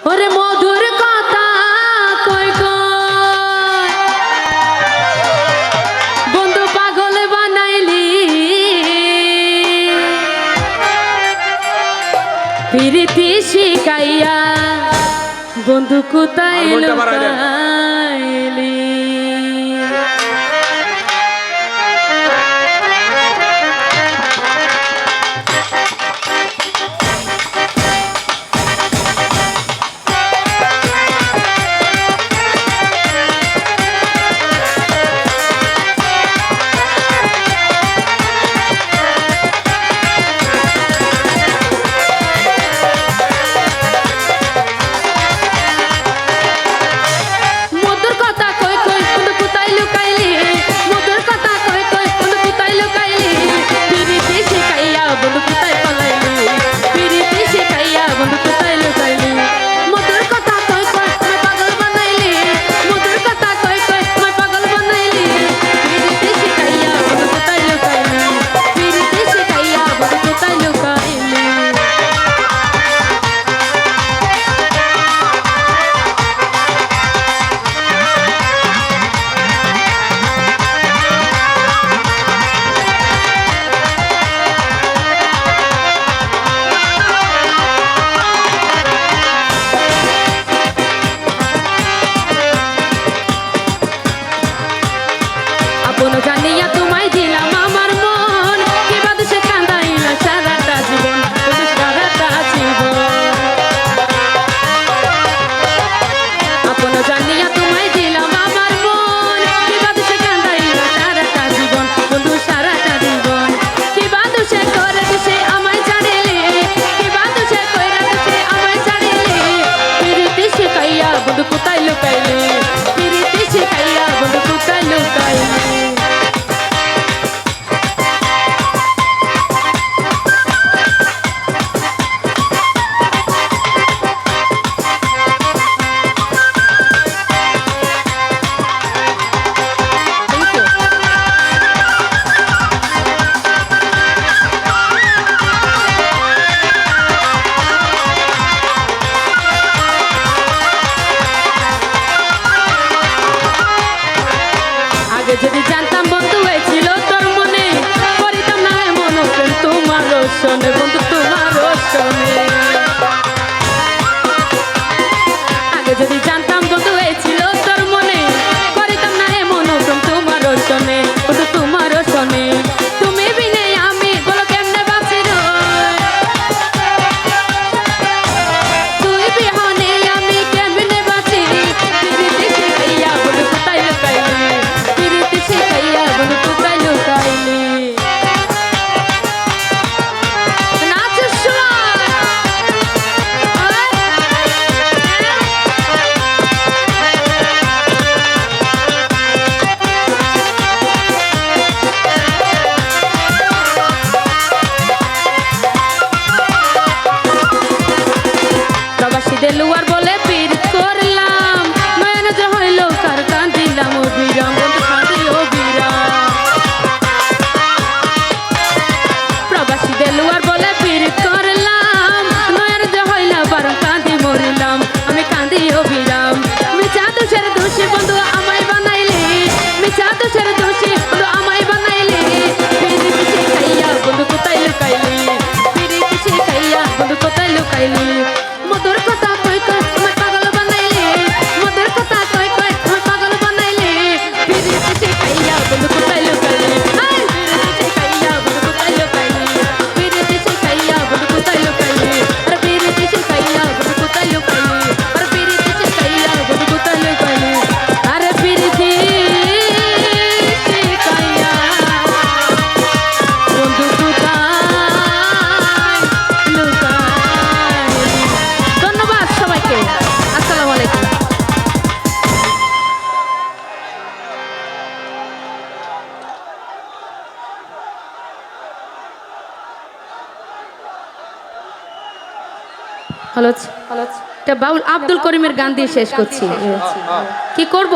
ওরে মধুর কথা কই কই বন্ধু পাগল বানাইলি প্রীতি শিখাইয়া বন্ধু কোথায় লুকাইলি যদি জানতাম বন্ধু হয়েছিল তোর মনে করিতাম না এমন তোমার রোশনে বন্ধু তোমার রোশনে আগে যদি জানতাম বন্ধু হয়েছিল তোর মনে করিতাম না এমন তোমার রোশনে বন্ধু তোমার রোশনে তুমি বিনে আমি বলো কেমনে বাঁচি তুই বিহনে আমি কেমনে বাঁচি বন্ধু কোথায় লুকাইলি দেলুয়ার বলে পীর করলাম নয়ন যে হইল কার কান্দিলাম ও বিরাম বন্ধু কান্দি ও বিরাম প্রবাসী দেলুয়ার বলে পীর করলাম নয়ন যে হইল বার কান্দি মরিলাম আমি কান্দি ও বিরাম মিছা দোষের দোষী বন্ধু আমায় বানাইলি মিছা দোষের দোষী বন্ধু আমায় বানাইলি পিরিতি শিখাইয়া বন্ধু কোথায় লুকাইলি পিরিতি শিখাইয়া বন্ধু কোথায় লুকাইলি মধুর কথা কই কই আমায় পাগল বানাইলি মধুর কথা কই কই আমায় পাগল বানাইলি পিরিতি শিখাইয়া বন্ধু কোথায় লুকাইলি পিরিতি শিখাইয়া বন্ধু কোথায় লুকাইলি পিরিতি শিখাইয়া বন্ধু কোথায় লুকাইলি আরে পিরিতি শিখাইয়া বন্ধু কোথায় লুকাইলি আরে পিরিতি শিখাইয়া বন্ধু কোথায় লুকাইলি আরে পিরিতি শিখাইয়া বন্ধু কোথায় লুকাইলি। ধন্যবাদ সবাইকে। আসসালামু আলাইকুম। হ্যালো এটা বাউল আব্দুল করিমের গান দিয়ে শেষ করছি। কি করব